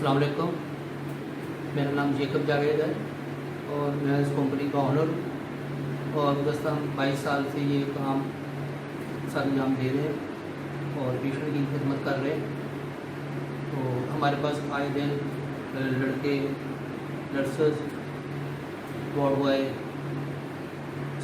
अस्सलाम वालेकुम। मेरा नाम जेकब जावेद है और मैं इस कंपनी का ऑनर हूँ और गुज़श्ता 22 साल से ये काम सर अंजाम दे रहे हैं और पेशेंट की खिदमत कर रहे हैं। तो हमारे पास आए दिन लड़के, nurses, ward boy,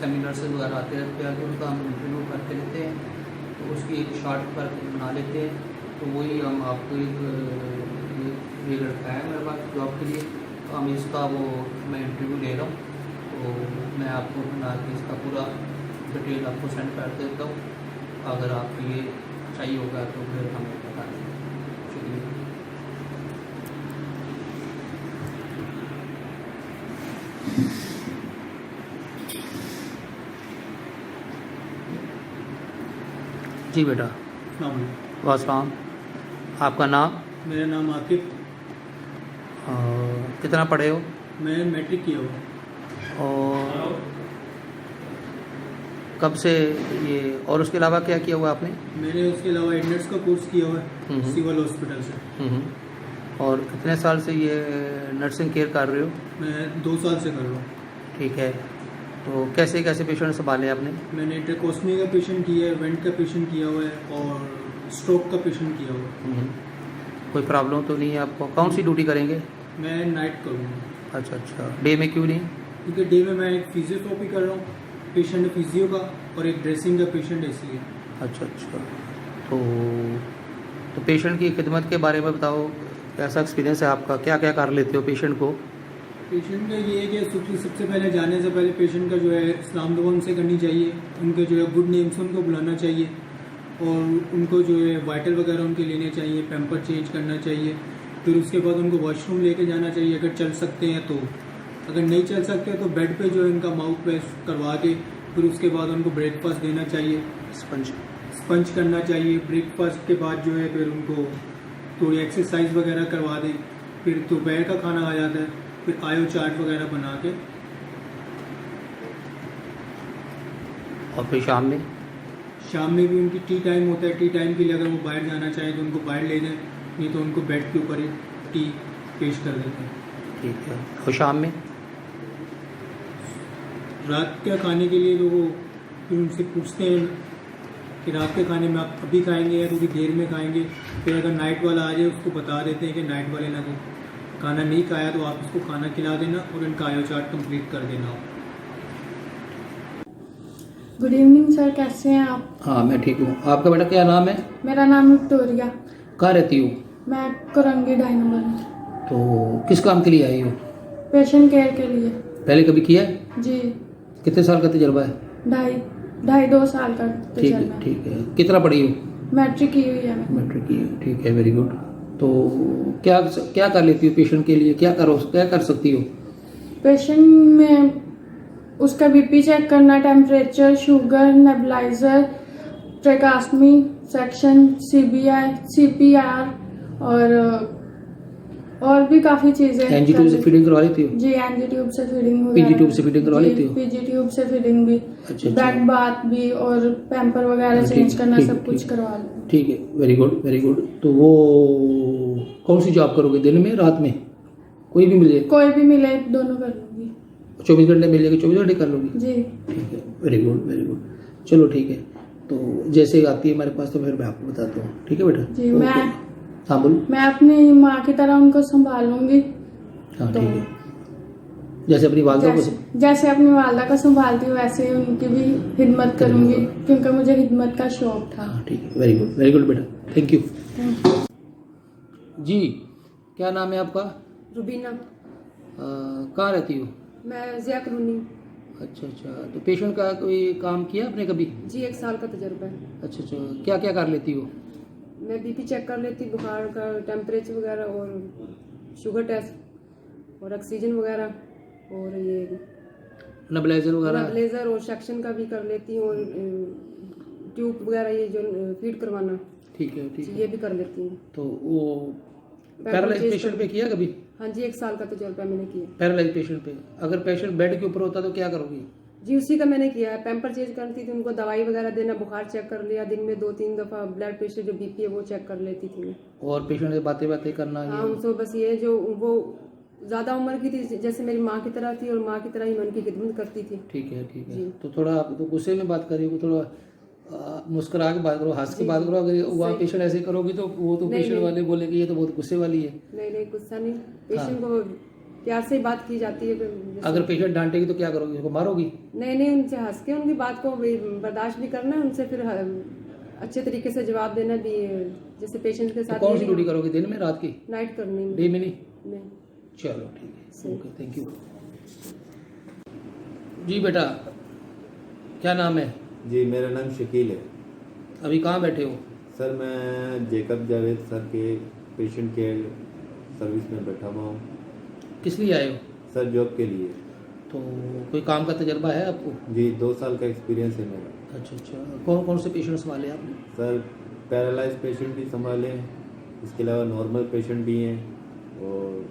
semi nurses वगैरह आते रहते हैं तो उनका हम इंटरव्यू करते रहते हैं। तो उसकी एक शॉर्ट पर बना लेते हैं। तो वही हम आपको ये लड़का है मेरे पास जॉब के लिए, तो हम इसका मैं इंटरव्यू ले रहा हूँ। तो मैं आपको बना के इसका पूरा डिटेल आपको सेंड कर देता हूँ। अगर आपको ये चाहिए होगा तो फिर हमें बता दें। शुक्रिया। जी बेटा। वासलाम। आपका नाम? मेरा नाम आकिब। कितना पढ़े हो? मैं मैट्रिक किया हुआ। और कब से ये, और उसके अलावा क्या किया हुआ आपने? मैंने उसके अलावा एडनेट्स का कोर्स किया हुआ है सिविल हॉस्पिटल से। और कितने साल से ये नर्सिंग केयर कर रहे हो? मैं 2 साल से कर रहा हूँ। ठीक है। तो कैसे कैसे पेशेंट संभाले आपने? मैंने ट्रेकोस्मी का पेशेंट किया है, वेंट का पेशेंट किया हुआ है और स्ट्रोक का पेशेंट किया हुआ है। कोई प्रॉब्लम तो नहीं है आपको? कौन सी ड्यूटी करेंगे? मैं नाइट करूँगा। अच्छा, डे में क्यों नहीं? क्योंकि डे में मैं एक फिजियोथेरेपी कर रहा हूँ, पेशेंट है फिजियो का, और एक ड्रेसिंग का पेशेंट है इसलिए। अच्छा। तो पेशेंट की खिदमत के बारे में बताओ, कैसा एक्सपीरियंस है आपका? क्या क्या कर लेते हो पेशेंट को? पेशेंट का ये है कि सबसे पहले जाने से पहले पेशेंट का जो है सलाम दुआ उनसे करनी चाहिए, उनके जो है गुड नेम से उनको बुलाना चाहिए और उनको जो है वाइटल वगैरह उनके लेने चाहिए, पैम्पर चेंज करना चाहिए। फिर उसके बाद उनको वॉशरूम लेके जाना चाहिए अगर चल सकते हैं तो। अगर नहीं चल सकते तो बेड पे जो है उनका माउथ प्रेस करवा के फिर उसके बाद उनको ब्रेकफास्ट देना चाहिए, स्पंज करना चाहिए। ब्रेकफास्ट के बाद जो है फिर उनको थोड़ी एक्सरसाइज वगैरह करवा दें। फिर दोपहर का खाना आ जाता है, फिर आयो चार्ट वगैरह बना के। और फिर शाम में भी उनकी टी टाइम होता है। टी टाइम के लिए अगर वो बाहर जाना चाहे तो उनको बाहर ले जाएं, नहीं तो उनको बेड के ऊपर ही टी पेश कर देते हैं। ठीक है। और शाम में रात के खाने के लिए जो वो फिर उनसे पूछते हैं कि रात के खाने में आप अभी खाएंगे या थोड़ी देर में खाएंगे। फिर अगर नाइट वाला आ जाए उसको बता देते हैं कि नाइट वाले ने खाना नहीं खाया तो आप उसको खाना खिला देना और इनका आयो चार्ट कंप्लीट कर देना। गुड इवनिंग सर, कैसे हैं आप? हाँ मैं ठीक हूँ। आपका बेटा क्या नाम है? मेरा नाम विक्टोरिया। कहाँ रहती हो? मैं कोरंगी 2 नंबर में। तो किस काम के लिए आई हो? पेशेंट केयर के लिए। पहले कभी किया है? जी। कितने साल का तजर्बा है? 2.5 साल का तजर्बा। ठीक है। कितना पढ़ी हो? मैट्रिक की हुई है मैंने। मैट्रिक की है। ठीक है, वेरी गुड। तो क्या क्या कर लेती हो पेशेंट के लिए? क्या कर सकती हो? पेशेंट में उसका बीपी चेक करना, temperature, sugar, nebulizer, tracheostomy section, CBI, CPR और भी काफी चीजें। एनजी ट्यूब से फीडिंग करवा लेती हो? जी, एनजी ट्यूब से फीडिंग। पीजी ट्यूब से फीडिंग करवा लेती हो? पीजी ट्यूब से फीडिंग भी। अच्छा। बैक बाथ भी और पैम्पर वगैरह चेंज करना, सब कुछ करवा लो। ठीक है, वेरी गुड। तो वो कौन सी जॉब करोगे, दिन में रात में? कोई भी मिले? कोई भी मिले, दोनों कर लूंगी। 24 घंटे मिल जाएगी, 24 घंटे कर लोगी? जी। ठीक है, वेरी गुड। चलो ठीक है। तो जैसे आती है हमारे पास तो फिर मैं आपको बताता हूँ। ठीक है बेटा? जी। हाँ बोलो। मैं अपनी माँ की तरह उनको संभालूंगी। हाँ ठीक है। जैसे अपनी वालदा को जैसे अपनी वालदा को संभालती हूँ वैसे ही उनकी भी हिदमत करूंगी, क्योंकि मुझे हिदमत का शौक था। हाँ ठीक है, वेरी गुड बेटा, थैंक यू। जी, क्या नाम है आपका? रुबीना। कहाँ रहती हो? मैं ज़िया कॉलोनी। अच्छा। तो पेशेंट का कोई काम किया आपने कभी? जी, 1 साल का तजर्बा है। अच्छा। क्या क्या कर लेती हो? मैं बीपी चेक कर लेती, बुखार का टेम्परेचर वगैरह और शुगर टेस्ट और ऑक्सीजन वगैरह और ये नेबुलाइजर और सेक्शन का भी कर लेती हूँ और ट्यूब वगैरह ये जो फीड करवाना। ठीक है। ये भी कर लेती हूँ। तो वो पैरालाइज पेशेंट पे किया कभी? हाँ जी, 1 साल का तजर्बा मैंने किया। पैरालाइज पेशेंट पे अगर पेशेंट बेड के ऊपर होता तो क्या करोगी? जी उसी का मैंने किया है। पैम्पर चेंज करती थी, उनको दवाई वगैरह देना, बुखार चेक कर लिया, दिन में 2-3 दफ़ा ब्लड प्रेशर जो बीपी है वो चेक कर लेती थी मैं। और पेशेंट से बातें बातें करना हाँ ये तो बस ये जो वो ज़्यादा उम्र की थी, जैसे मेरी माँ की तरह थी और माँ की तरह ही मैं उनकी खिदमत करती थी। ठीक है ठीक है। जी। तो थोड़ा आप तो गुस्से में बात करिए, थोड़ा मुस्कुरा के बात करो, हंस के बात करो। अगर वहाँ पेशेंट ऐसे करोगी तो वो तो नहीं, पेशेंट नहीं। वाले बोलेंगे ये तो बहुत गुस्से वाली है। नहीं नहीं गुस्सा नहीं, पेशेंट को प्यार से ही बात की जाती है। जैसे- अगर पेशेंट डांटेगी तो क्या करोगी, उसको मारोगी? नहीं नहीं, उनसे हंस के उनकी बात को भी बर्दाश्त भी करना है, उनसे फिर अच्छे तरीके से जवाब देना भी है। जैसे पेशेंट के तो साथ कौन सी ड्यूटी करोगी, दिन में रात की? नाइट करनी है। डे में नहीं? नहीं। चलो ठीक है, सही। Okay, thank you. जी बेटा, क्या नाम है? जी मेरा नाम शकील है। अभी कहाँ बैठे हो? सर मैं जेकब जावेद सर के पेशेंट केयर सर्विस में बैठा हुआ हूँ। किस लिए आए हो? सर जॉब के लिए। तो कोई काम का तजर्बा है आपको? जी 2 साल का एक्सपीरियंस है मेरा। अच्छा अच्छा, कौन कौन से पेशेंट संभाले आपने? सर पैरालाइज पेशेंट भी संभाले हैं, इसके अलावा नॉर्मल पेशेंट भी हैं और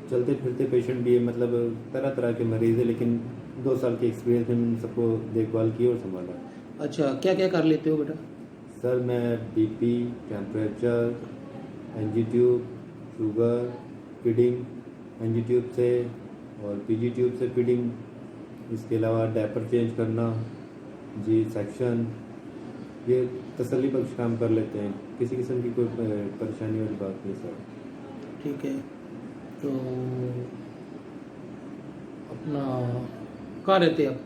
चलते फिरते पेशेंट भी हैं, मतलब तरह तरह के मरीज़ हैं, लेकिन 2 साल के एक्सपीरियंस में मैंने सबको देखभाल की और संभाला। अच्छा, क्या क्या कर लेते हो बेटा? सर मैं BP, temperature, NG tube, sugar, feeding NG tube से और पीजी ट्यूब से फीडिंग, इसके अलावा डायपर चेंज करना, जी सेक्शन, ये तसल्ली बख्श काम कर लेते हैं। किसी किस्म की कोई परेशानी वाली बात नहीं सर। ठीक है, तो अपना कहाँ रहते हैं आप?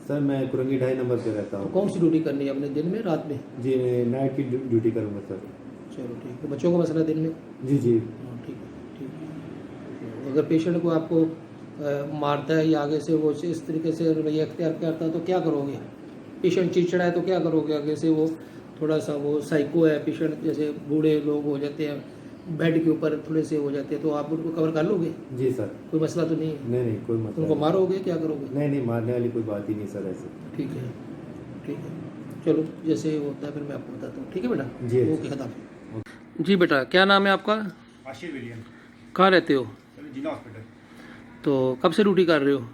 सर मैं कुरंगी 2.5 नंबर पे रहता तो हूँ। कौन सी ड्यूटी करनी है अपने, दिन में रात में? जी नाइट की ड्यूटी करूँगा सर। चलो ठीक है। बच्चों का मसला दिन में? जी जी। हाँ, ठीक है ठीक है। अगर पेशेंट को आपको मारता है या आगे से वो इस तरीके से रवैया अख्तियार करता है तो क्या करोगे? पेशेंट चिड़चिड़ा है तो क्या करोगे? आगे से वो थोड़ा सा वो साइको है पेशेंट, जैसे बूढ़े लोग हो जाते हैं, बेड के ऊपर थोड़े से हो जाते हैं, तो आप उनको कवर कर लोगे? जी सर। कोई मसला तो नहीं है? नहीं कोई मतलब उनको मारोगे, क्या करोगे? नहीं मारने वाली कोई बात ही नहीं सर ऐसे। ठीक है ठीक है, चलो जैसे होता है फिर मैं आपको बताता हूँ। ठीक है बेटा? जी। ओके, खत्म। जी बेटा, क्या नाम है आपका? आशिर विलियम, कहाँ रहते हो? सर जिला हॉस्पिटल। तो कब से ड्यूटी कर रहे हो?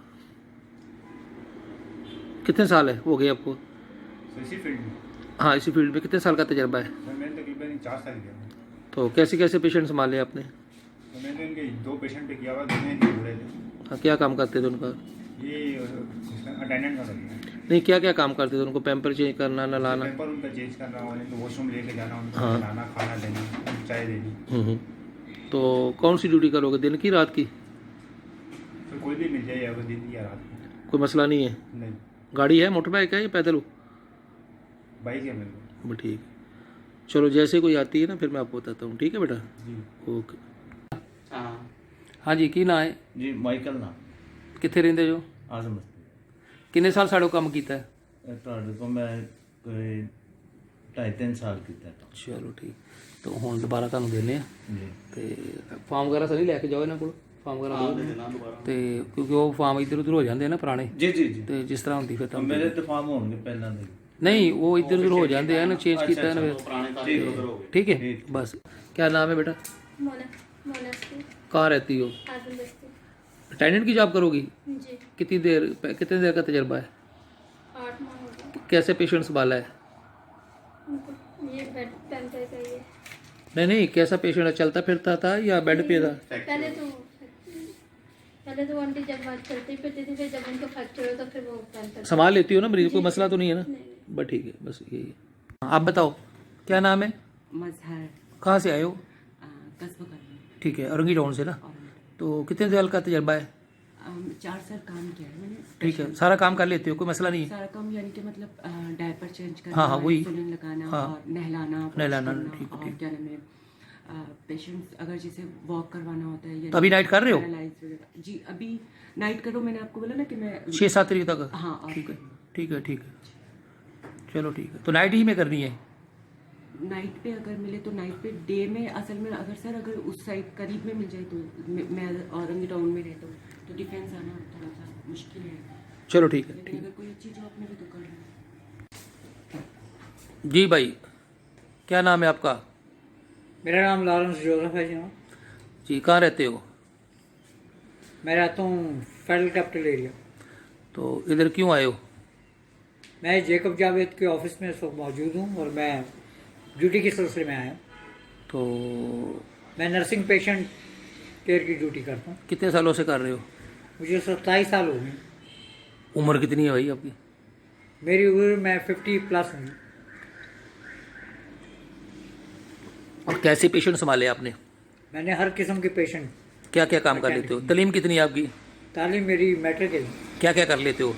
कितने साल है हो गए आपको? सर इसी फील्ड में हाँ, इसी फील्ड में कितने साल का तजर्बा है? सर मैंने तकरीबन 4 साल किया। तो कैसे कैसे पेशेंट संभाले आपने? तो मैंने इनके 2 पेशेंट पे किया हुआ, दोनों इनके बुरे थे। हाँ, क्या काम करते थे उनका? ये अटेंडेंट का लगे, नहीं, क्या क्या काम करते थे उनको? पैम्पर चेंज करना, नलाना? पेपर उनका चेंज करना, उनको वॉशरूम लेके जाना, उनको हाँ। खिलाना, खाना देना, चाय देनी। तो कौन सी ड्यूटी करोगे, दिन की रात की? तो कोई भी मिल जाए, अगर दिन या रात को। कोई मसला नहीं है? नहीं, गाड़ी है, मोटर बाइक है या पैदल हो? बाइक है मेरे को। ठीक, चलो जैसे कोई आती है ना फिर मैं आपको बताता हूँ। ठीक है बेटा? जी ओके। हाँ जी, की ना है? जी माइकल ना कितने रेंदे जो? आजम किन्ने साल साढ़े काम किया है? ਤੁਹਾਡੇ ਕੋਲ ਮੈਂ ਕੋਈ 2.5-3 ਸਾਲ ਕੀਤਾ ਹੈ। ਚਲੋ ਠੀਕ, तो ਹੁਣ ਦੁਬਾਰਾ ਤੁਹਾਨੂੰ ਦਿੰਦੇ ਆ ਜੀ ਤੇ ਫਾਰਮ ਵਗੈਰਾ ਸਾਰੀ ਲੈ ਕੇ ਜਾਓ ਇਹਨਾਂ ਕੋਲ, ਫਾਰਮ ਵਗੈਰਾ ਤੇ ਕਿਉਂਕਿ ਉਹ ਫਾਰਮ ਇੱਧਰ ਉੱਧਰ ਹੋ ਜਾਂਦੇ ਆ ਨਾ ਪੁਰਾਣੇ, ਜੀ ਜੀ ਜੀ ਤੇ ਜਿਸ ਤਰ੍ਹਾਂ ਹੁੰਦੀ ਫਿਰ ਤੁਹਾਨੂੰ ਮੇਰੇ ਤੇ ਫਾਰਮ ਹੋਣਗੇ ਪਹਿਲਾਂ ਦੇ। नहीं, वो इधर उधर हो जाते हैं ना, चेंज किया है ना ठीक फिर। ठीक है, बस। क्या नाम है बेटा? मोनास्टी कहाँ रहती हो? आजम बस्ती। अटेंडेंट की जॉब करोगी? जी कितनी देर का तजर्बा है? 8 माह हो गए कैसे पेशेंट संभाला है? उनको। ये बेड पैंतर का ये नहीं, कैसा पेशेंट है? चलता फिरता था या बेड पे था? पहले तो आंटी जब बात चलती फिरती थी, फिर जब उनको फ्रैक्चर हो तो फिर वो पैंतर। संभाल लेती हो ना मरीज, कोई मसला तो नहीं है ना? बस ठीक है, बस यही है। आप बताओ, क्या नाम है? मजहर कहाँ से आए हो? कस्बा करना। ठीक है, औरंगी टाउन से ना? तो कितने साल का तजर्बा है? 4 साल काम किया है मैंने। ठीक है, सारा काम कर लेते हो, कोई मसला नहीं है? सारा काम यानी कि मतलब डायपर चेंज करना, हाँ, वही। इंसुलिन लगाना, हाँ। और नहलाना, नहलाना, wash करना, ठीक है, और ठीक। क्या नाम है पेशेंट्स अगर जैसे वॉक करवाना होता है या तो अभी नाइट कर रहे हो? paralyzed वगैरह। जी अभी नाइट करो, मैंने आपको बोला ना कि मैं 6-7 तारीख तक? हाँ और ठीक है ठीक है ठीक है, चलो ठीक है। तो नाइट ही में करनी है? नाइट पे अगर मिले तो नाइट पे, डे में असल में अगर सर अगर उस साइड करीब में मिल जाए तो मैं औरंगी टाउन में रहता हूँ, तो डिफेंस आना थोड़ा सा मुश्किल है, चलो ठीक है लेकिन ठीक अगर कोई अच्छी जॉब मिले तो कर लूँ। है। जी भाई, क्या नाम है आपका? मेरा नाम लॉरेंस जोसेफ है जी। जी, कहाँ रहते हो? मैं रहता हूँ फेडरल कैपिटल एरिया। तो इधर क्यों आए हो? मैं जेकब जावेद के ऑफिस में इस वक्त मौजूद हूँ और मैं ड्यूटी के सिलसिले में आया हूँ। तो मैं नर्सिंग पेशेंट केयर की ड्यूटी करता हूँ। कितने सालों से कर रहे हो? मुझे 27 साल हो गए। उम्र कितनी है भाई आपकी? मेरी उम्र मैं 50+ हूँ। और कैसे पेशेंट संभाले आपने? मैंने हर किस्म के पेशेंट। क्या क्या काम कर लेते हो? तालीम कितनी है आपकी? तालीम मेरी मैट्रिक है। क्या क्या कर लेते हो?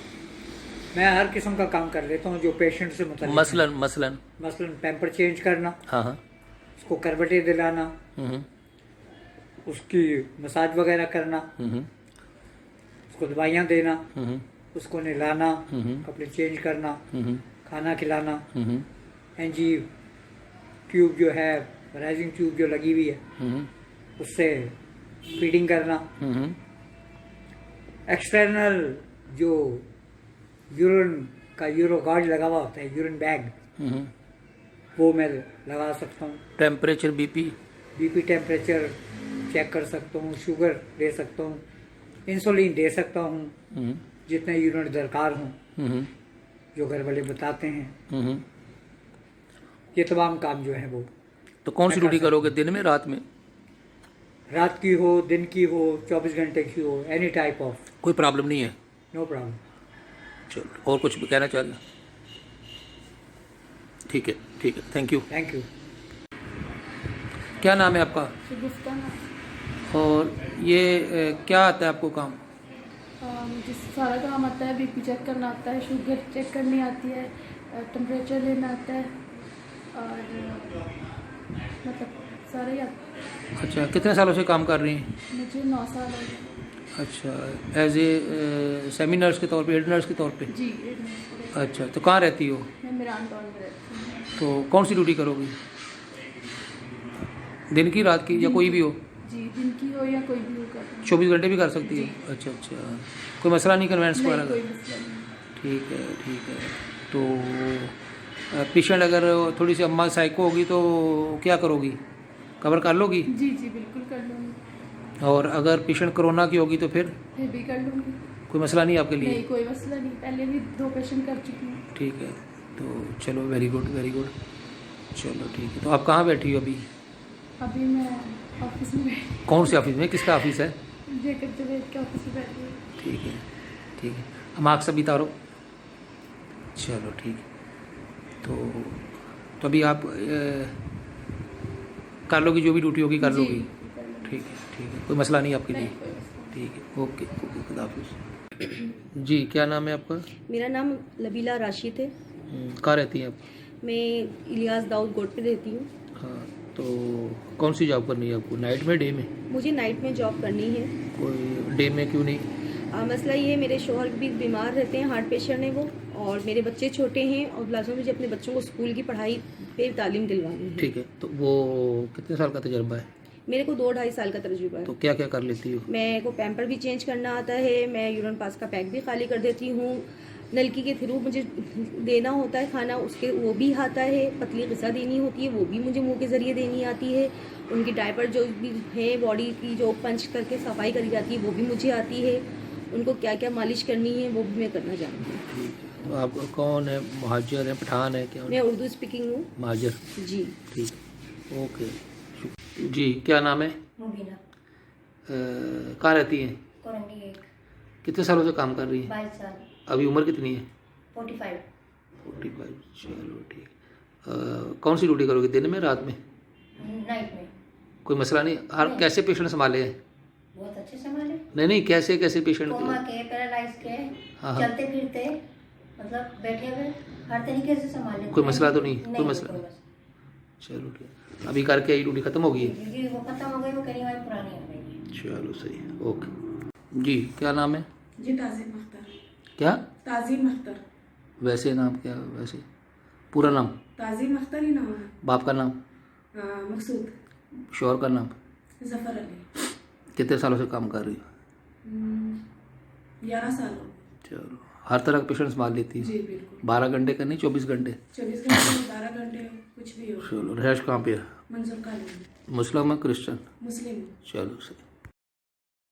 मैं हर किस्म का काम कर लेता हूँ जो पेशेंट से मतलब मसलन पैम्पर चेंज करना, हाँ हाँ, उसको करवटें दिलाना, उसकी मसाज वगैरह करना, उसको दवाइयाँ देना, उसको नहलाना, कपड़े चेंज करना, खाना खिलाना, एनजी ट्यूब जो है, राइजिंग ट्यूब जो लगी हुई है उससे फीडिंग करना, एक्सटर्नल जो यूरिन का यूरो गार्ड लगा हुआ होता है, यूरिन बैग, वो मैं लगा सकता हूँ। टेम्परेचर, बीपी टेम्परेचर चेक कर सकता हूँ, शुगर दे सकता हूँ, इंसुलिन दे सकता हूँ जितने यूनिट दरकार हों जो घर वाले बताते हैं। ये तमाम काम जो है वो। तो कौन सी ड्यूटी करोगे, दिन में रात में? रात की हो, दिन की हो, 24 घंटे की हो, एनी टाइप ऑफ। कोई प्रॉब्लम नहीं है? No problem. चलो, और कुछ भी कहना चाह रहे हैं? ठीक है, थैंक यू। Thank you. क्या नाम है आपका? गुफ्ता ना। और ये क्या आता है आपको काम? मुझे सारा काम आता है। बीपी चेक करना आता है, शुगर चेक करनी आती है, टेम्परेचर लेना आता है और मतलब सारा ही आता है। अच्छा, कितने सालों से काम कर रही हैं? मुझे 9 साल हो गए। अच्छा, एज ए सेमी नर्स के तौर पे, हेड नर्स के तौर पे? जी। अच्छा, तो कहाँ रहती हो? मैं मिरान टाउन में रहती हूँ। तो कौन सी ड्यूटी करोगी, दिन की, रात की, या कोई भी हो? जी, दिन की हो या कोई भी हो कर 24 घंटे भी कर सकती है? अच्छा, कोई मसला नहीं कन्वेंस वगैरह का? कोई मसला नहीं। ठीक है। तो पेशेंट अगर थोड़ी सी अम्मा साइको होगी तो क्या करोगी, कवर कर लोगी? जी बिल्कुल कर लूँगी। और अगर पेशेंट कोरोना की होगी तो फिर भी कर लूँगी। कोई मसला नहीं आपके लिए? नहीं, कोई मसला नहीं, पहले भी 2 पेशेंट कर चुकी हूँ। ठीक है, तो चलो, वेरी गुड। चलो ठीक है। तो आप कहाँ बैठी हो अभी? अभी मैं ऑफिस में बैठी। कौन से ऑफिस में? किसका ऑफिस है? जेकब जावेद के ऑफिस में बैठी हूँ। ठीक है। हम आग सब उतारो। चलो ठीक है। तो अभी आप कर लोगी, जो भी ड्यूटी होगी कर लोगी? ठीक है, कोई मसला नहीं आपके लिए? ठीक है, ओके, खुदा हाफिज़। जी, क्या नाम है आपका? मेरा नाम लबीला राशिद है। कहाँ रहती हैं आप? मैं इलियास दाऊद गोड पे रहती हूँ। हाँ, तो कौन सी जॉब करनी है आपको, नाइट में, डे में? मुझे नाइट में जॉब करनी है। कोई डे में क्यों नहीं? मसला ये है, मेरे शोहर भी बीमार रहते हैं, हार्ट पेशेंट है वो, और मेरे बच्चे छोटे हैं और लाजमी मुझे अपने बच्चों को स्कूल की पढ़ाई पे तालीम दिलवानी है। ठीक है, तो वो कितने साल का तजर्बा है? मेरे को 2-2.5 साल का तजुर्बा है। तो क्या क्या कर लेती हो? मैं को पैम्पर भी चेंज करना आता है, मैं यूरिन पास का पैक भी खाली कर देती हूँ, नलकी के थ्रू मुझे देना होता है खाना, उसके वो भी आता है, पतली ग़िज़ा देनी होती है वो भी मुझे मुंह के ज़रिए देनी आती है, उनकी डायपर जो भी है बॉडी की जो पंच करके सफाई करी जाती है वो भी मुझे आती है, उनको क्या क्या मालिश करनी है वो भी मैं करना जानती हूँ। तो आप कौन है, महाजर है, पठान है, क्या? मैं उर्दू स्पीकिंग हूँ। महाजर। जी ठीक, ओके। जी, क्या नाम है? मुबीना। कहाँ रहती हैं? कोरंगी 1। कितने सालों से काम कर रही हैं? 22 साल। अभी उम्र कितनी है? 45। चलो ठीक। कौन सी ड्यूटी करोगे, दिन में, रात में? नाइट में। कोई मसला नहीं? हर कैसे पेशेंट संभाले हैं? बहुत अच्छे संभाले। नहीं, कैसे पेशेंट? कोमा के, पैरालाइज के, हाँ। चलते फिरते, मतलब बैठे हुए, हर तरीके से संभाले। कोई मसला तो नहीं? कोई कोई मसला। चलो ठीक। अभी करके आई ड्यूटी खत्म हो गई है? जी, वो खत्म हो गई, वो कहीं और पुरानी हो गई। चलो सही है, ओके। जी, क्या नाम है? जी, ताज़ीम अख्तर। क्या? ताज़ीम अख्तर। वैसे नाम क्या, वैसे पूरा नाम? ताज़ीम अख्तर ही नाम है। बाप का नाम? मकसूद। शोहर का नाम? जफ़र अली। कितने सालों से काम कर रही हो? 11 साल हो। चलो, हर तरह का पेशेंट संभाल लेती है? जी बिल्कुल। 12 घंटे करनी, 24 घंटे? 24 घंटे, 12 घंटे, कुछ भी हो। चलो, रहश कहाँ पे है? मंजूर कॉलोनी। मुस्लिम है, क्रिश्चियन? मुस्लिम। चलो सही।